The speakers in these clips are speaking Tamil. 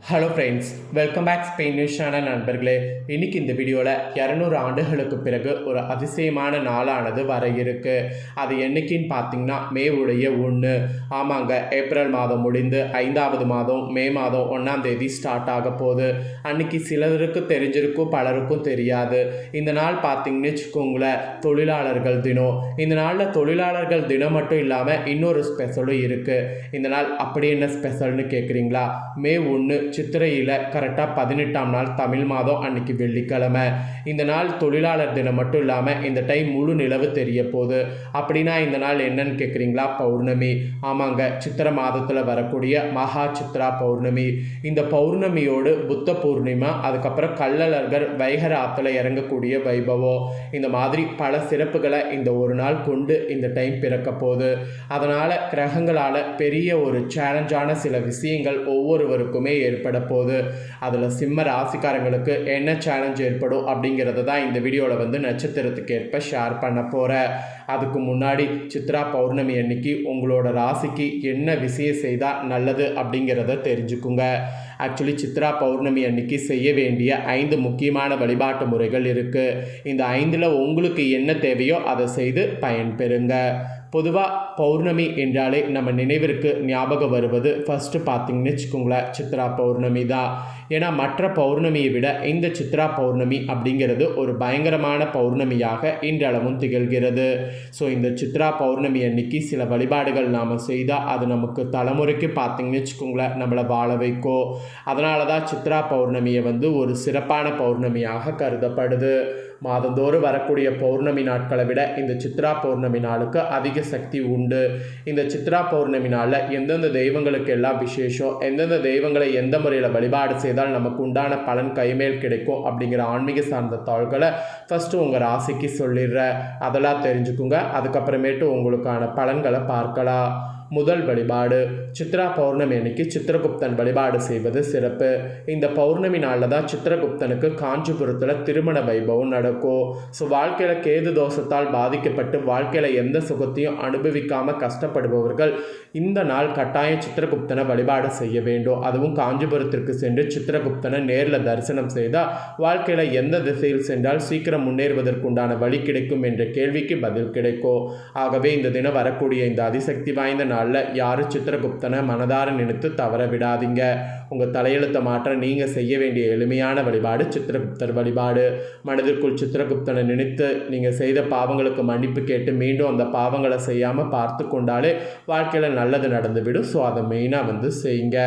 Hello friends, welcome back Spain news channel நண்பர்களே. இன்றைக்கி இந்த வீடியோவில் 200 ஆண்டுகளுக்கு பிறகு ஒரு அதிசயமான நாளானது வர இருக்கு. அது என்னைக்குன்னு பார்த்தீங்கன்னா மே 1. ஆமாங்க, ஏப்ரல் மாதம் முடிந்து 5வது மாதம் மே மாதம் 1ஆம் தேதி ஸ்டார்ட் ஆக போகுது. அன்றைக்கி சிலருக்கு தெரிஞ்சிருக்கும், பலருக்கும் தெரியாது. இந்த நாள் பார்த்தீங்கன்னு வச்சுக்கோங்களேன், தொழிலாளர்கள் தினம். இந்த நாளில் தொழிலாளர்கள் தினம் மட்டும் இல்லாமல் இன்னொரு ஸ்பெஷலும் இருக்குது. இந்த நாள் அப்படி என்ன ஸ்பெஷல்னு கேட்குறீங்களா? மே 1 சித்திரையில் கரெக்டாக 18ஆம் நாள் தமிழ் மாதம் அன்னைக்கு வெள்ளிக்கிழமை. இந்த நாள் தொழிலாளர் தினம் மட்டும் இல்லாமல் இந்த டைம் முழு நிலவு தெரிய போகுது. அப்படின்னா இந்த நாள் என்னன்னு கேட்குறீங்களா? பௌர்ணமி. ஆமாங்க, சித்திரை மாதத்தில் வரக்கூடிய மகா சித்ரா பௌர்ணமி. இந்த பௌர்ணமியோடு புத்த பூர்ணிமா, அதுக்கப்புறம் கள்ளழகர் வைகர் ஆற்றுல இறங்கக்கூடிய வைபவம், இந்த மாதிரி பல சிறப்புகளை இந்த ஒரு நாள் கொண்டு இந்த டைம் பிறக்க போகுது. அதனால் கிரகங்களால் பெரிய ஒரு சேலஞ்சான சில விஷயங்கள் ஒவ்வொருவருக்குமே ஏற்பட போகுது. அதில் சிம்ம ராசிக்காரங்களுக்கு என்ன சேலஞ்ச் ஏற்படும் அப்படிங்கிறத தான் இந்த வீடியோவில் நட்சத்திரத்துக்கு ஏற்ப ஷேர் பண்ண போகிறேன். அதுக்கு முன்னாடி சித்ரா பௌர்ணமி அன்னைக்கு உங்களோட ராசிக்கு என்ன விஷயம் செய்தால் நல்லது அப்படிங்கிறத தெரிஞ்சுக்குங்க. ஆக்சுவலி சித்ரா பௌர்ணமி அன்னைக்கு செய்ய வேண்டிய 5 முக்கியமான வழிபாட்டு முறைகள் இருக்குது. இந்த 5ல் உங்களுக்கு என்ன தேவையோ அதை செய்து பயன்பெறுங்க. பொதுவாக பௌர்ணமி என்றாலே நம்ம நினைவிற்கு ஞாபகம் வருவது ஃபஸ்ட்டு பார்த்திங்கன்னு வச்சுக்கோங்களேன், சித்ரா பௌர்ணமி தான். ஏன்னா மற்ற பௌர்ணமியை விட இந்த சித்ரா பௌர்ணமி அப்படிங்கிறது ஒரு பயங்கரமான பௌர்ணமியாக இன்றளவும் திகழ்கிறது. ஸோ இந்த சித்ரா பௌர்ணமி அன்னைக்கு சில வழிபாடுகள் நாம் செய்தால் அது நமக்கு தலைமுறைக்கு பார்த்திங்கன்னு வச்சுக்கோங்களேன் நம்மளை வாழ வைக்கும். அதனால தான் சித்ரா பௌர்ணமியை ஒரு சிறப்பான பௌர்ணமியாக கருதப்படுது. மாதந்தோறும் வரக்கூடிய பௌர்ணமி நாட்களை விட இந்த சித்ரா பௌர்ணமி நாளுக்கு அதிக சக்தி உண்டு. இந்த சித்ரா பௌர்ணமி நாளில் எந்தெந்த தெய்வங்களுக்கு எல்லாம் விசேஷம், எந்தெந்த தெய்வங்களை எந்த முறையில் வழிபாடு செய்தால் நமக்கு உண்டான பலன் கைமேல் கிடைக்கும் அப்படிங்கிற ஆன்மீக சார்ந்த தாள்களை ஃபஸ்ட்டு உங்கள் ராசிக்கு சொல்லிடுறேன். அதெல்லாம் தெரிஞ்சுக்குங்க. அதுக்கப்புறமேட்டு உங்களுக்கான பலன்களை பார்க்கலாம். முதல் வழிபாடு, சித்ரா பௌர்ணமி அன்னைக்கு சித்திரகுப்தன் வழிபாடு செய்வது சிறப்பு. இந்த பௌர்ணமி நாளில் தான் சித்திரகுப்தனுக்கு காஞ்சிபுரத்தில் திருமண வைபவம் நடக்கும். ஸோ வாழ்க்கையில் கேது தோஷத்தால் பாதிக்கப்பட்டு வாழ்க்கையில் எந்த சுகத்தையும் அனுபவிக்காமல் கஷ்டப்படுபவர்கள் இந்த நாள் கட்டாயம் சித்திரகுப்தனை வழிபாடு செய்ய வேண்டும். அதுவும் காஞ்சிபுரத்திற்கு சென்று சித்திரகுப்தனை நேரில் தரிசனம் செய்தால் வாழ்க்கையில் எந்த திசையில் சென்றால் சீக்கிரம் முன்னேறுவதற்குண்டான வழி கிடைக்கும் என்ற கேள்விக்கு பதில் கிடைக்கும். ஆகவே இந்த தினம் வரக்கூடிய இந்த அதிசக்தி வாய்ந்த நாளில் யாரும் சித்திரகுப்தனை மனதார நினைத்து தவற விடாதீங்க. உங்கள் தலையெழுத்தை மாற்ற நீங்கள் செய்ய வேண்டிய எளிமையான வழிபாடு சித்திரகுப்தர் வழிபாடு. மனதிற்குள் சித்திரகுப்தனை நினைத்து நீங்கள் செய்த பாவங்களுக்கு மன்னிப்பு கேட்டு மீண்டும் அந்த பாவங்களை செய்யாமல் பார்த்து கொண்டாலே வாழ்க்கையில் நல்லது நடந்துவிடும். ஸோ அதை மெயினாக செய்யுங்க.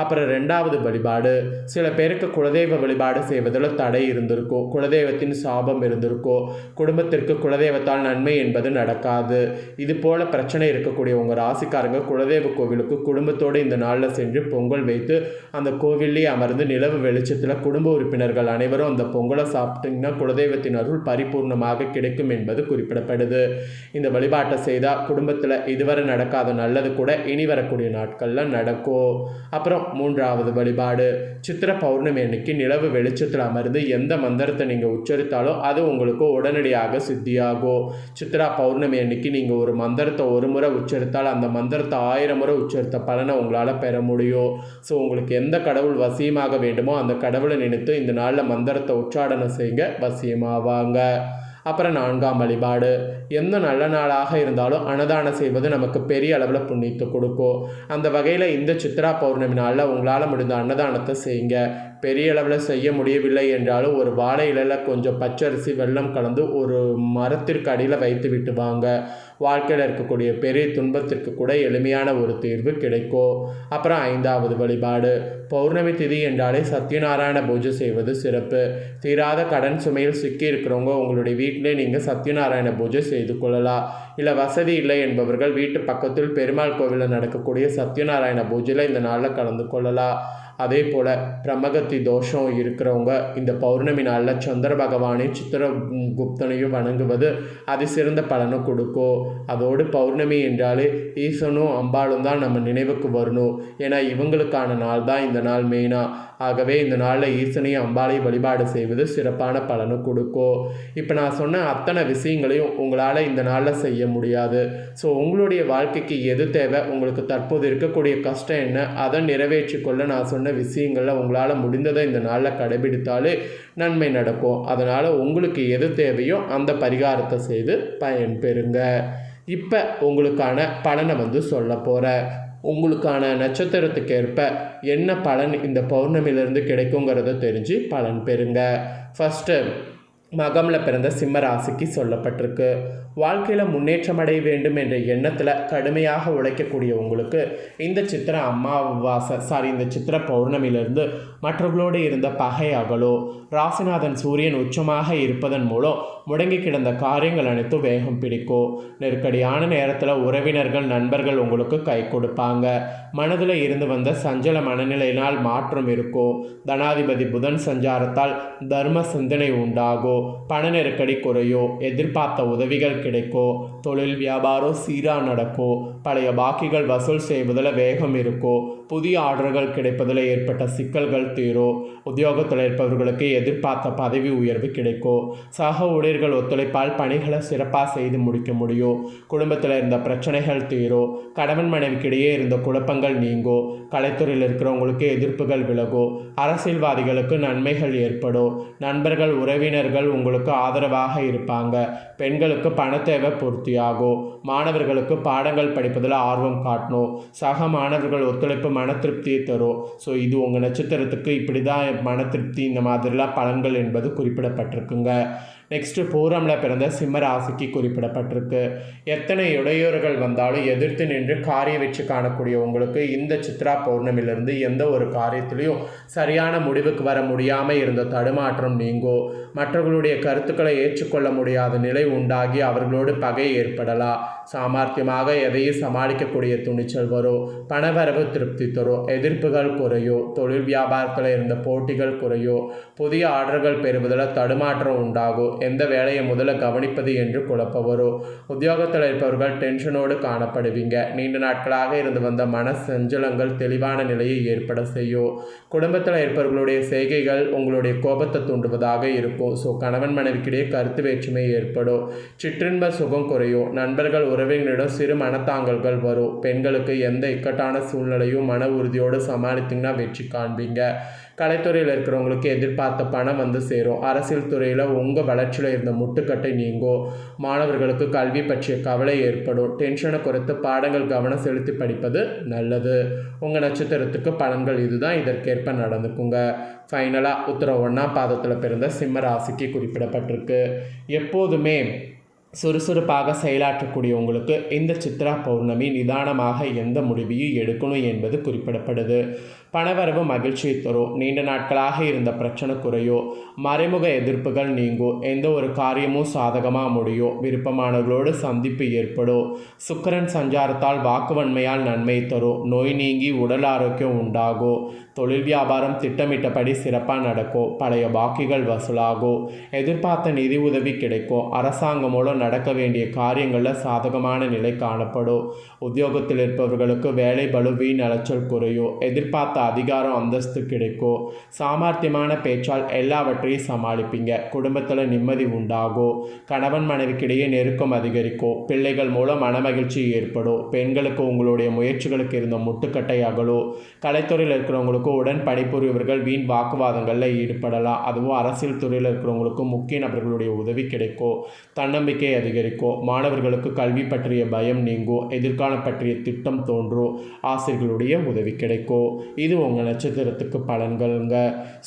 அப்புறம் 2வது வழிபாடு, சில பேருக்கு குலதெய்வ வழிபாடு செய்வதில் தடை இருந்திருக்கும், குலதெய்வத்தின் சாபம் இருந்திருக்கும், குடும்பத்திற்கு குலதெய்வத்தால் நன்மை என்பது நடக்காது. இது போல் பிரச்சனை இருக்கக்கூடிய உங்கள் ராசிக்காரங்க குலதெய்வ கோவிலுக்கு குடும்பத்தோடு இந்த நாளில் சென்று பொங்கல் வைத்து அந்த கோவில்லேயே அமர்ந்து நிலவு வெளிச்சத்தில் குடும்ப உறுப்பினர்கள் அனைவரும் அந்த பொங்கலை சாப்பிட்டீங்கன்னா குலதெய்வத்தின் அருள் பரிபூர்ணமாக கிடைக்கும் என்பது குறிப்பிடப்படுது. இந்த வழிபாட்டை செய்தால் குடும்பத்தில் இதுவரை நடக்காத நல்லது கூட இனி வரக்கூடிய நாட்களில் நடக்கும். அப்புறம் 3வது வழிபாடு, சித்திர பௌர்ணமி அன்னைக்கு நிலவு வெளிச்சத்தில் அமர்ந்து எந்த மந்திரத்தை நீங்கள் உச்சரித்தாலோ அது உங்களுக்கு உடனடியாக சித்தியாகும். சித்ரா பௌர்ணமி அன்னைக்கு நீங்கள் ஒரு மந்திரத்தை ஒரு முறை உச்சரித்தால் அந்த மந்திரத்தை 1000 முறை உச்சரித்த பலனை உங்களால் பெற முடியும். ஸோ உங்களுக்கு எந்த கடவுள் வசியமாக வேண்டுமோ அந்த கடவுளை நினைத்து இந்த நாளில் மந்திரத்தை உச்சாடனம் செய்யுங்க, வசியமாவாங்க. அப்புறம் 4ஆம் வழிபாடு, எந்த நல்ல நாளாக இருந்தாலும் அன்னதானம் செய்வது நமக்கு பெரிய அளவில் புண்ணியத்தை கொடுக்கும். அந்த வகையில் இந்த சித்ரா பௌர்ணமி நாளில் உங்களால் முடிந்த அன்னதானத்தை செய்யுங்க. பெரிய அளவில் செய்ய முடியவில்லை என்றாலும் ஒரு வாழை இலையில் கொஞ்சம் பச்சரிசி வெல்லம் கலந்து ஒரு மரத்திற்கு அடியில் வைத்து விட்டு வாங்க. வாழ்க்கையில் இருக்கக்கூடிய பெரிய துன்பத்திற்கு கூட எளிமையான ஒரு தீர்வு கிடைக்கும். அப்புறம் 5வது வழிபாடு, பௌர்ணமி திதி என்றாலே சத்யநாராயண பூஜை செய்வது சிறப்பு. தீராத கடன் சுமையில் சிக்கி இருக்கிறவங்க உங்களுடைய வீட்டிலே நீங்கள் சத்யநாராயண பூஜை செய்து கொள்ளலாம். இல்லை வசதி இல்லை என்பவர்கள் வீட்டு பக்கத்தில் பெருமாள் கோவிலில் நடக்கக்கூடிய சத்யநாராயண பூஜையில் இந்த நாளில் கலந்து கொள்ளலாம். அதே போல் பிரம்மகத்தி தோஷம் இருக்கிறவங்க இந்த பௌர்ணமி நாளில் சந்திர பகவானையும் சித்திரகுப்தனையும் வணங்குவது அதிசிறந்த பலனை கொடுக்கும். அதோடு பௌர்ணமி என்றாலே ஈசனும் அம்பாளும் தான் நம்ம நினைவுக்கு வரணும். ஏன்னா இவங்களுக்கான நாள் தான் இந்த நாள் மெயினாக. ஆகவே இந்த நாளில் ஈசனையும் அம்பாளையும் வழிபாடு செய்வது சிறப்பான பலனை கொடுக்கும். இப்போ நான் சொன்ன அத்தனை விஷயங்களையும் உங்களால் இந்த நாளில் செய்ய முடியாது. ஸோ உங்களுடைய வாழ்க்கைக்கு எது தேவை, உங்களுக்கு தற்போது இருக்கக்கூடிய கஷ்டம் என்ன, அதை நிறைவேற்றி கொள்ள நான் சொன்ன விஷயங்களில் உங்களால் முடிந்ததை இந்த நாளில் கடைபிடித்தாலே நன்மை நடக்கும். அதனால் உங்களுக்கு எது தேவையோ அந்த பரிகாரத்தை செய்து பயன்பெறுங்க. இப்போ உங்களுக்கான பலனை சொல்ல போகிறேன். உங்களுக்கான நட்சத்திரத்துக்கு ஏற்ப என்ன பலன் இந்த பௌர்ணமியிலிருந்து கிடைக்குங்கிறத தெரிஞ்சு பலன் பெறுங்க. ஃபஸ்ட்டு மகமில் பிறந்த சிம்ம ராசிக்கு சொல்லப்பட்டிருக்கு. வாழ்க்கையில் முன்னேற்றம் அடைய வேண்டும் என்ற எண்ணத்தில் கடுமையாக உழைக்கக்கூடிய உங்களுக்கு இந்த சித்திர பௌர்ணமியிலிருந்து மற்றவர்களோடு இருந்த பகை அகலோ. ராசிநாதன் சூரியன் உச்சமாக இருப்பதன் மூலம் முடங்கி கிடந்த காரியங்கள் அனைத்தும் வேகம் பிடிக்கும். நெருக்கடியான நேரத்தில் உறவினர்கள் நண்பர்கள் உங்களுக்கு கை கொடுப்பாங்க. மனதில் இருந்து வந்த சஞ்சல மனநிலையினால் மாற்றம் இருக்கும். தனாதிபதி புதன் சஞ்சாரத்தால் தர்ம சிந்தனை உண்டாகும். பண நெருக்கடி குறையோ, எதிர்பார்த்த உதவிகள் கிடைக்கும். தொழில் வியாபாரம் சீராக நடக்கும். பழைய பாக்கிகள் வசூல் செய்வதில் வேகம் இருக்கும். புதிய ஆர்டர்கள் கிடைப்பதில் ஏற்பட்ட சிக்கல்கள் தீரும். உத்தியோகத்தில் இருப்பவர்களுக்கு எதிர்பார்த்த பதவி உயர்வு கிடைக்கும். சக ஊழியர்கள் ஒத்துழைப்பால் பணிகளை சிறப்பாக செய்து முடிக்க முடியும். குடும்பத்தில் இருந்த பிரச்சனைகள் தீரும். கணவன் மனைவிக்கிடையே இருந்த குழப்பங்கள் நீங்கும். கலைத்துறையில் இருக்கிறவங்களுக்கு எதிர்ப்புகள் விலகும். அரசியல்வாதிகளுக்கு நன்மைகள் ஏற்படும். நண்பர்கள் உறவினர்கள் உங்களுக்கு ஆதரவாக இருப்பாங்க. பெண்களுக்கு பண தேவை பூர்த்தியாகும். மாணவர்களுக்கு பாடங்கள் படிப்பதில் ஆர்வம் காட்டணும். சக மாணவர்கள் ஒத்துழைப்பு மன திருப்தியை தரும். ஸோ இது உங்கள் நட்சத்திரத்துக்கு இப்படி தான் மன திருப்தி இந்த மாதிரிலாம் பலன்கள் என்பது குறிப்பிடப்பட்டிருக்குங்க. நெக்ஸ்ட்டு பூரமில் பிறந்த சிம்ம ராசிக்கு குறிப்பிடப்பட்டிருக்கு. எத்தனை இடையூறுகள் வந்தாலும் எதிர்த்து நின்று காரிய வெற்றி காணக்கூடிய உங்களுக்கு இந்த சித்ரா பௌர்ணமியிலிருந்து எந்த ஒரு காரியத்திலையும் சரியான முடிவுக்கு வர முடியாமல் இருந்த தடுமாற்றம் நீங்கும். மற்றவர்களுடைய கருத்துக்களை ஏற்றுக்கொள்ள முடியாத நிலை உண்டாகி அவர்களோடு பகை ஏற்படலாம். சாமர்த்தியமாக எதையும் சமாளிக்கக்கூடிய துணிச்சல் வரும். பணவரவு திருப்தி தரும். எதிர்ப்புகள் குறையும். தொழில் வியாபாரத்தில் இருந்த போட்டிகள் குறையும். புதிய ஆர்டர்கள் பெறுவதில் தடுமாற்றம் உண்டாகும். எந்த வேலையை முதல்ல கவனிப்பது என்று குழப்பம் வரும். உத்தியோகத்தில் இருப்பவர்கள் டென்ஷனோடு காணப்படுவீங்க. நீண்ட நாட்களாக இருந்து வந்த மன சஞ்சலங்கள் தெளிவான நிலையை ஏற்பட செய்யும். குடும்பத்தில் இருப்பவர்களுடைய செய்கைகள் உங்களுடைய கோபத்தை தூண்டுவதாக இருக்கும். ஸோ கணவன் மனைவிக்கிடையே கருத்து வேற்றுமை ஏற்படும். சிற்றின்ப சுகம் குறையும். நண்பர்கள் உறவினரிடம் சிறு மனத்தாங்கல்கள் வரும். பெண்களுக்கு எந்த இக்கட்டான சூழ்நிலையும் மன உறுதியோடு சமாளித்தீங்கன்னா வெற்றி காண்பீங்க. கலைத்துறையில் இருக்கிறவங்களுக்கு எதிர்பார்த்த பணம் சேரும். அரசியல் துறையில் உங்கள் வளர்ச்சியில் இருந்த முட்டுக்கட்டை நீங்கும். மாணவர்களுக்கு கல்வி பற்றிய கவலை ஏற்படும். டென்ஷனை குறைத்து பாடங்கள் கவனம் செலுத்தி படிப்பது நல்லது. உங்கள் நட்சத்திரத்துக்கு பலன்கள் இதுதான். இதற்கேற்ப நடந்துக்குங்க. ஃபைனலாக உத்திரம் 1ஆம் பாதத்தில் பிறந்த சிம்ம ராசிக்கு குறிப்பிடப்பட்டிருக்கு. எப்போதுமே சுறுசுறுப்பாக செயலாற்றக்கூடிய உங்களுக்கு இந்த சித்ரா பௌர்ணமி நிதானமாக எந்த முடிவையும் எடுக்கணும் என்பது குறிப்பிடப்படுது. பணவரவு மகிழ்ச்சியை தரும். நீண்ட நாட்களாக இருந்த பிரச்சனை குறையும். மறைமுக எதிர்ப்புகள் நீங்கும். எந்த ஒரு காரியமும் சாதகமாக முடியும். விருப்பமானவர்களோடு சந்திப்பு ஏற்படும். சுக்கிரன் சஞ்சாரத்தால் வாக்குவன்மையால் நன்மை தரும். நோய் நீங்கி உடல் ஆரோக்கியம் உண்டாகும். தொழில் வியாபாரம் திட்டமிட்டபடி சிறப்பாக நடக்கும். பழைய பாக்கிகள் வசூலாகும். எதிர்பார்த்த நிதி உதவி கிடைக்கும். அரசாங்கம் மூலம் நடக்க வேண்டிய காரியங்களில் சாதகமான நிலை காணப்படும். உத்தியோகத்தில் இருப்பவர்களுக்கு வேலை பளு வீண் அலைச்சல் குறையும். எதிர்பார்த்த அதிகாரம் அந்தஸ்து கிடைக்கும். சாமர்த்தியமான பேச்சால் எல்லாவற்றையும் சமாளிப்பீங்க. குடும்பத்தில் நிம்மதி உண்டாகும். கணவன் மனைவிக்கிடையே நெருக்கம் அதிகரிக்கும். பிள்ளைகள் மூலம் மனமகிழ்ச்சி ஏற்படும். பெண்களுக்கு உங்களுடைய முயற்சிகளுக்கு இருந்த முட்டுக்கட்டை அகலும். கலைத்துறையில் இருக்கிறவங்களுக்கு உடன் பணிபுரியவர்கள் வீண் வாக்குவாதங்களில் ஈடுபடலாம். அதுவும் அரசியல் துறையில் இருக்கிறவங்களுக்கு முக்கிய நபர்களுடைய உதவி கிடைக்கும். தன்னம்பிக்கை அதிகரிக்கும். மாணவர்களுக்கு கல்வி பற்றிய பயம் நீங்கும். எதிர்காலம் பற்றிய திட்டம் தோன்றும். ஆசிரியர்களுடைய உதவி கிடைக்கும். இது உங்கள் நட்சத்திரத்துக்கு பலன்கள்ங்க.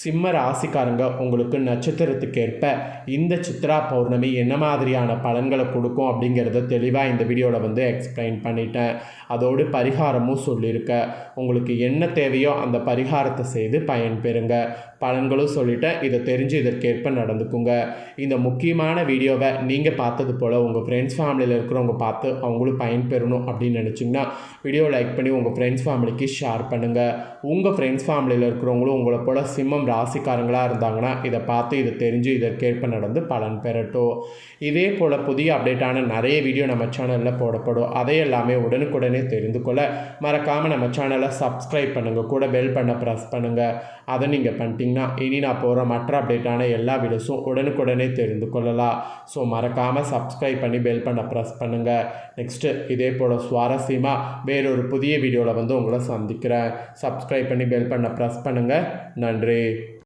சிம்ம ராசிக்காரங்க உங்களுக்கு நட்சத்திரத்துக்கு ஏற்ப இந்த சித்ரா பௌர்ணமி என்ன மாதிரியான பலன்களை கொடுக்கும் அப்படிங்கிறத தெளிவாக இந்த வீடியோவில் எக்ஸ்பிளைன் பண்ணிட்டேன். அதோடு பரிகாரமும் சொல்லியிருக்கேன். உங்களுக்கு என்ன தேவையோ அந்த பரிகாரத்தை செய்து பயன்பெறுங்க. பலன்களும் சொல்லிட்டேன். இதை தெரிஞ்சு இதற்கேற்ப நடந்துக்குங்க. இந்த முக்கியமான வீடியோவை நீங்கள் பார்த்தது போல் உங்கள் ஃப்ரெண்ட்ஸ் ஃபேமிலியில் இருக்கிறவங்க பார்த்து அவங்களும் பயன்பெறணும் அப்படின்னு நினச்சிங்கன்னா வீடியோ லைக் பண்ணி உங்கள் ஃப்ரெண்ட்ஸ் ஃபேமிலிக்கு ஷேர் பண்ணுங்கள். உங்கள் ஃப்ரெண்ட்ஸ் ஃபேமிலியில் இருக்கிறவங்களும் உங்களை போல் சிம்மம் ராசிக்காரங்களாக இருந்தாங்கன்னா இதை பார்த்து இதை தெரிஞ்சு இதற்கேற்ப நடந்து பலன் பெறட்டும். இதே போல் புதிய அப்டேட்டான நிறைய வீடியோ நம்ம சேனலில் போடப்படும். அதை எல்லாமே உடனுக்குடனே தெரிந்து கொள்ள மறக்காமல் நம்ம சேனலை சப்ஸ்கிரைப் பண்ணுங்கள், கூட பெல் பண்ண ப்ரெஸ் பண்ணுங்கள். அதை நீங்கள் பண்ணிட்டீங்கன்னா இனி நான் போகிற மற்ற அப்டேட்டான எல்லா வீடியோஸும் உடனுக்குடனே தெரிந்து கொள்ளலாம். ஸோ மறக்காமல் சப்ஸ்கிரைப் பண்ணி பெல் பண்ண ப்ரெஸ் பண்ணுங்கள். நெக்ஸ்ட்டு இதே போல் சுவாரஸ்யமாக வேறொரு புதிய வீடியோவில் வந்து உங்களை சந்திக்கிறேன். சப்ஸ்கிரைப் பண்ணி பெல் பண்ண ப்ரெஸ் பண்ணுங்கள். நன்றி.